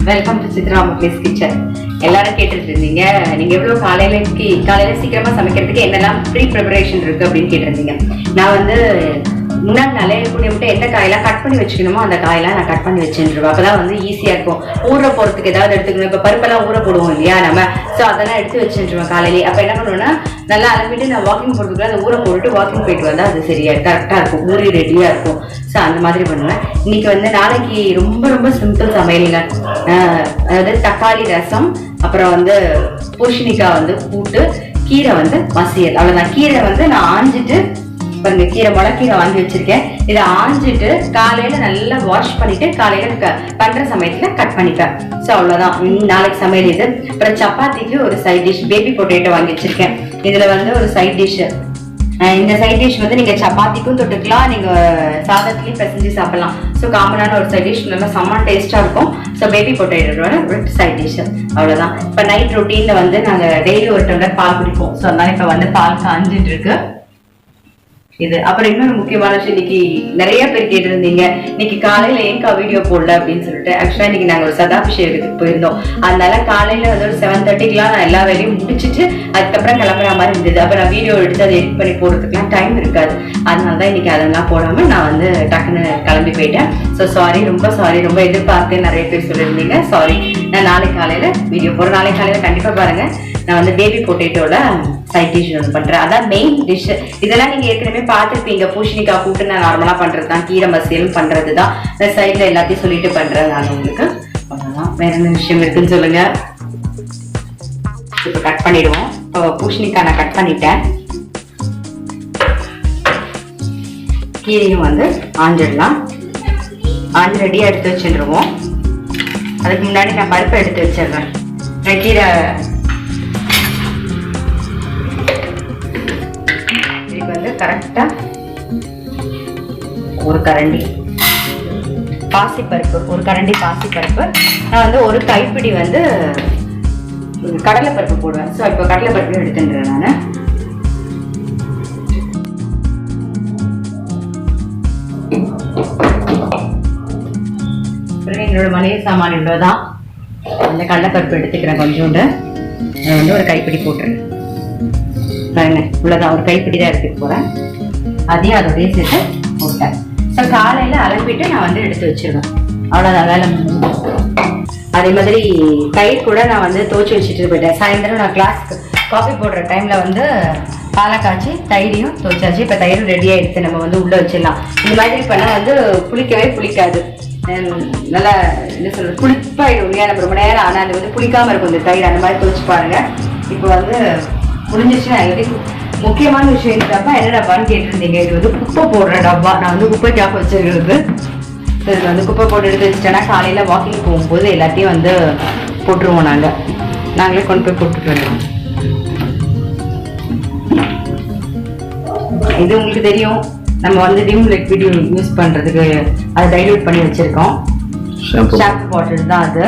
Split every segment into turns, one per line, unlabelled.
Welcome to Chitra Mukhlis kitchen. எல்லாரும் கேட்டுட்டு இருந்தீங்க, நீங்க எவ்வளவு காலையில சீக்கிரமா சமைக்கிறதுக்கு என்னெல்லாம் ப்ரீ ப்ரிப்பரேஷன் இருக்கு அப்படின்னு கேட்டிருந்தீங்க. நான் வந்து முன்னாடி நிலைய கூடிய விட்டு எந்த காயெல்லாம் கட் பண்ணி வச்சுக்கணுமோ அந்த காயெல்லாம் நான் கட் பண்ணி வச்சுருவேன். அப்பதான் வந்து ஈஸியா இருக்கும். ஊற போறதுக்கு ஏதாவது எடுத்துக்கணும். இப்ப பருப்பெல்லாம் ஊற போடுவோம் இல்லையா நம்ம, ஸோ அதெல்லாம் எடுத்து வச்சுருவேன் காலையிலேயே. அப்ப என்ன பண்ணுவேன்னா, நல்லா அலம்பிட்டு நான் வாக்கிங் போறதுக்குள்ள அதை ஊற போட்டுட்டு வாக்கிங் போயிட்டு வந்தா அது சரியா கரெக்டா இருக்கும், ஊறி ரெடியா இருக்கும். ஸோ அந்த மாதிரி பண்ணுவேன். இன்னைக்கு வந்து நாளைக்கு ரொம்ப ரொம்ப சிம்பிள் சமையலுங்க. அதாவது தக்காளி ரசம், அப்புறம் வந்து பூசணிக்காய் வந்து கூட்டு, கீரை வந்து மசியல், அவ்வளவுதான். கீரை வந்து நான் ஆஞ்சிட்டு பாருங்க, கீரை முளைக்கீரை வாங்கி வச்சிருக்கேன். இதை ஆஞ்சிட்டு காலையில நல்லா வாஷ் பண்ணிட்டு காலையில பண்ற சமயத்துல கட் பண்ணிப்பேன். ஸோ அவ்வளவுதான் நாளைக்கு சமையல் இது. அப்புறம் சப்பாத்திக்கு ஒரு சைட் டிஷ் பேபி பொட்டேட்டோ வாங்கி வச்சிருக்கேன். இதுல வந்து ஒரு சைட் டிஷ், இந்த சைட் டிஷ் வந்து நீங்க சப்பாத்திக்கும் தொட்டுக்கலாம், நீங்க சாதத்துலயும் பிசைஞ்சு சாப்பிடலாம். ஸோ காமனான ஒரு சைட் டிஷ், நல்லா செம்ம டேஸ்டா இருக்கும். ஸோ பேபி பொட்டேட்டோட ஒரு சைட் டிஷ், அவ்வளவுதான். இப்ப நைட் ரொட்டீன்ல வந்து நாங்க டெய்லி ஒரு டம்ளர் பால் குடிப்போம். ஸோ அதனால இப்ப வந்து பால் காஞ்சிட்டு இருக்கு இது. அப்புறம் இன்னொரு முக்கியமான விஷயம், இன்னைக்கு நிறைய பேர் கேட்டிருந்தீங்க, இன்னைக்கு காலையில ஏங்கா வீடியோ போடல அப்படின்னு சொல்லிட்டு. ஆக்சுவலா இன்னைக்கு நாங்க ஒரு சதாபிஷேகத்துக்கு போயிருந்தோம். அதனால காலையில வந்து ஒரு 7:30க்குலாம் நான் எல்லா வேலையும் முடிச்சுட்டு அதுக்கப்புறம் கிளம்புற மாதிரி இருந்தது. அப்ப நான் வீடியோ எடுத்து அதை எடிட் பண்ணி போடுறதுக்குலாம் டைம் இருக்காது. அதனாலதான் இன்னைக்கு அதெல்லாம் போடாம நான் வந்து டக்குன்னு கிளம்பி போயிட்டேன். ஸோ சாரி, ரொம்ப சாரி, ரொம்ப எதிர்பார்த்து நிறைய பேர் சொல்லியிருந்தீங்க, சாரி. நான் நாளைக்கு காலையில வீடியோ போடுறேன். நாளைக்கு காலையில கண்டிப்பா பாருங்க. நான் வந்து பேபி பொட்டேட்டோட சைட் டிஷ் ஒன்று பண்றேன். அதான் மெயின் டிஷ். இதெல்லாம் நீங்க ஏற்கனவே பார்த்துருப்பீங்க. பூசணிக்காய் கூட்டு நான் நார்மலா பண்றது தான், கீரை மசியலும் பண்றது தான். சைட்ல எல்லாத்தையும் சொல்லிட்டு பண்றேன் நான் உங்களுக்கு. அவ்வளவுதான். வேற என்ன விஷயம் இருக்குன்னு சொல்லுங்க. இப்ப கட் பண்ணிடுவோம். இப்போ பூசணிக்காய் நான் கட் பண்ணிட்டேன். கீரையும் வந்து ஆஞ்சிடலாம். ஆஞ்சு ரெடியா எடுத்து வச்சுருவோம். அதுக்கு முன்னாடி நான் பருப்பை எடுத்து வச்சிடுறேன். கீரை வந்து கரெக்டா ஒரு கரண்டி பாசிப்பருப்பு, ஒரு கரண்டி பாசிப்பருப்பு. நான் வந்து ஒரு கைப்பிடி வந்து கடலைப்பருப்பு போடுவேன். ஸோ இப்போ கடலைப்பருப்பு எடுத்துன்றேன் நான். என்னோட மளிகை சாமான் இவ்வளோதான். அந்த கடலைப்பருப்பு எடுத்துக்கிறேன் கொஞ்சோண்டு. அதை வந்து ஒரு கைப்பிடி போட்டுருங்க. இவ்வளவுதான், ஒரு கைப்பிடி தான் எடுத்துட்டு போறேன். அதையும் அதோடய சேர்த்து போட்டேன். ஸோ காலையில அலம்பிட்டு நான் வந்து எடுத்து வச்சிருவேன். அவ்வளவுதான் வேலை. அதே மாதிரி தயிர் கூட நான் வந்து துவச்சி வச்சுட்டு போயிட்டேன். சாயந்தரம் நான் கிளாஸ்க்கு காஃபி போடுற டைம்ல வந்து பாலை காய்ச்சி தயிரையும் துவச்சாச்சு. இப்போ தயிரும் ரெடியாக எடுத்து நம்ம வந்து உள்ள வச்சிடலாம். இந்த மாதிரி பண்ணா வந்து புளிக்கவே புளிக்காது. நல்லா என்ன சொல்றது, புளிப்பாயிடும் இல்லையா? நம்ம ரொம்ப நேரம் ஆனால் அது வந்து புளிக்காம இருக்கும் இந்த தயிர். அந்த மாதிரி துவச்சு பாருங்க. இப்போ வந்து முடிஞ்சிச்சுன்னா முக்கியமான விஷயம் டப்பா என்ன டப்பான்னு கேட்டிருந்தீங்க. இது வந்து குப்பை போடுற டப்பா. நான் வந்து குப்பை ஜாப் வச்சிருக்கிறது. இது வந்து குப்பை போட்டு எடுத்து வச்சுட்டேன்னா காலையில வாக்கிங் போகும்போது எல்லாத்தையும் வந்து போட்டுருவோம். நாங்களே கொண்டு போய் போட்டுட்டு வருவோம். இது உங்களுக்கு தெரியும், நம்ம வந்து விம் லிக்விட் யூஸ் பண்றதுக்கு அதை டைல்யூட் பண்ணி வச்சிருக்கோம். ஷாம்பு பாட்டில் தான் அது.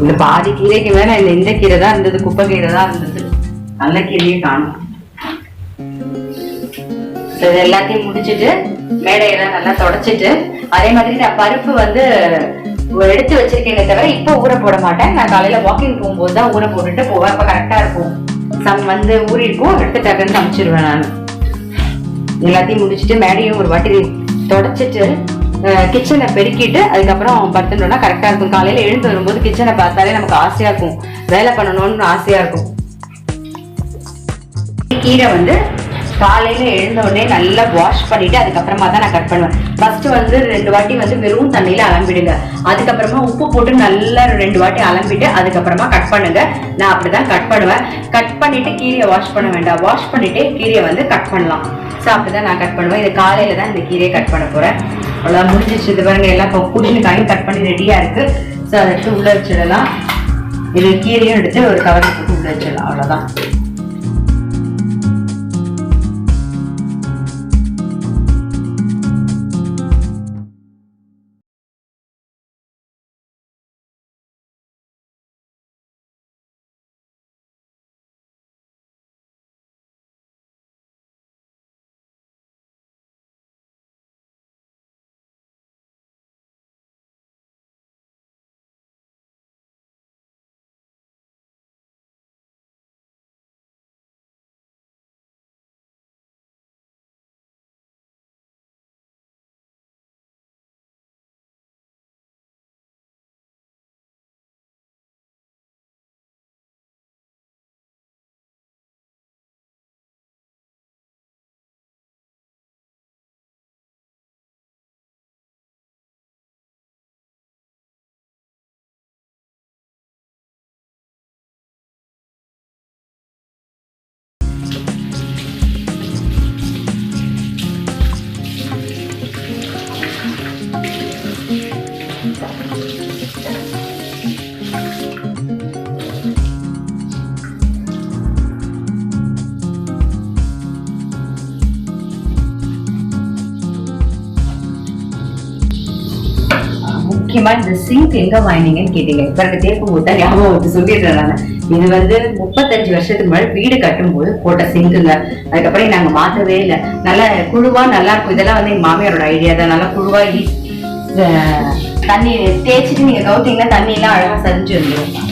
இந்த பாதி கீரைக்கு மேல இந்த கீரை தான் இருந்தது, குப்பை கீரை தான் இருந்தது. நல்ல கீரையே காணும். எல்லாத்தையும் முடிச்சுட்டு மேடையெல்லாம் நல்லா தொடச்சிட்டு, அதே மாதிரி நான் பருப்பு வந்து எடுத்து வச்சிருக்கேனே தவிர இப்போ ஊற போட மாட்டேன். நான் காலையில வாக்கிங் போகும்போது தான் ஊற போட்டுட்டு போவேன். அப்ப கரெக்டா இருக்கும். வந்து ஊறி இருக்கும், எடுத்து டக்குன்னு சமைச்சிருவேன் நான். எல்லாத்தையும் முடிச்சுட்டு மேடையும் ஒரு வாட்டி தொடச்சிட்டு கிச்சனை பெருக்கிட்டு அதுக்கப்புறம் படுத்துட்டோம்னா கரெக்டா இருக்கும். காலையில எழுந்து வரும்போது கிச்சனை பார்த்தாலே நமக்கு ஆசையா இருக்கும், வேலை பண்ணணும்னு ஆசையா இருக்கும். கீரை வந்து காலையில எழுந்த உடனே நல்லா வாஷ் பண்ணிட்டு அதுக்கப்புறமா தான் நான் கட் பண்ணுவேன். ஃபர்ஸ்ட் வந்து 2 வாட்டி வந்து வெறும் தண்ணியில அலம்பிடுங்க. அதுக்கப்புறமா உப்பு போட்டு நல்லா 2 வாட்டி அலம்பிட்டு அதுக்கப்புறமா கட் பண்ணுங்க. நான் அப்படிதான் கட் பண்ணுவேன். கட் பண்ணிட்டு கீரையை வாஷ் பண்ண வேண்டாம், வாஷ் பண்ணிட்டு கீரையை வந்து கட் பண்ணலாம். ஸோ அப்படிதான் நான் கட் பண்ணுவேன். இது காலையில தான் இந்த கீரையை கட் பண்ண போறேன். அவ்வளோ முடிஞ்சிச்சு. இது பாருங்க, எல்லாம் பூசணிக்காயும் கட் பண்ணி ரெடியா இருக்கு. ஸோ அதை எடுத்து உள்ள வச்சிடலாம். இது கீரையும் எடுத்து ஒரு கவரில் போட்டு உள்ள வச்சிடலாம். அவ்வளோதான். முக்கியமா இந்த சிங்க் எங்க வாங்கினீங்கன்னு கேட்டீங்க. இப்ப எனக்கு தேக்கும் போது ஞாபகம் வந்து சொல்லிடுறேன் நான். இது வந்து 35 வருஷத்துக்கு முன்னாடி வீடு கட்டும் போது போட்ட சிங்குங்க. அதுக்கப்புறம் நாங்க மாற்றவே இல்லை. நல்லா குழுவா நல்லா இருக்கும். இதெல்லாம் வந்து எங்க மாமியாரோட ஐடியா தான். நல்லா குழுவா தண்ணி தேய்ச்சிட்டு நீங்க கவுத்தீங்கன்னா தண்ணி எல்லாம் அழகா சரிஞ்சு வந்துடும்.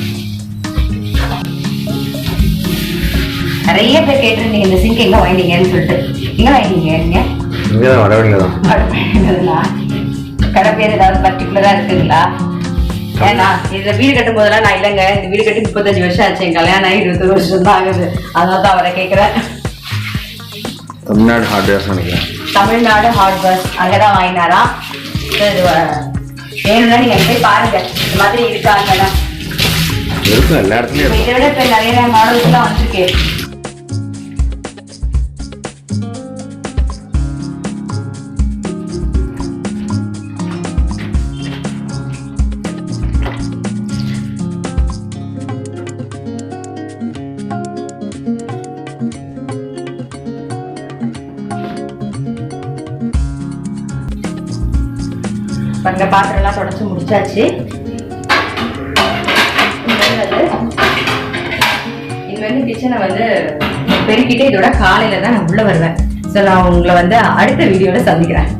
நிறைய பேர் கேட்டிருந்தீங்க இந்த சிங்க் எங்க வாங்கினீங்கன்னு சொல்லிட்டு. எங்க வாங்கினீங்க? நீங்க வடவழியிலதான். கடை பேர் ஏதாவது பர்டிகுலரா இருக்குங்களா? ஏன்னா இதுல வீடு கட்டும் போதெல்லாம் நான் இல்லைங்க, இந்த வீடு கட்டி 35 வருஷம் ஆச்சு, என் கல்யாணம் 21 வருஷம் தான் ஆகுது. அதனால தான் அவரை கேட்கிறேன்.
தமிழ்நாடு ஹார்ட்வேர்ஸ் நினைக்கிறேன்.
தமிழ்நாடு ஹார்ட்வேர்ஸ் அங்கதான் வாங்கினாரா. வேணும்னா நீங்க போய் பாருங்க, இந்த மாதிரி இருக்காங்கன்னா
இருக்கும். எல்லா இடத்துலயும்
இதை விட இப்ப நிறைய மாடல்ஸ் எல்லாம் வந்திருக்கேன். பாருங்க, பாத்திரம் எல்லாம் தொடச்சு முடிச்சாச்சு. இது வந்து கிச்சனை வந்து பெருக்கிட்டு இதோட காலையில தான் நான் உள்ள வருவேன். ஸோ நான் உங்களை வந்து அடுத்த வீடியோல சந்திக்கிறேன்.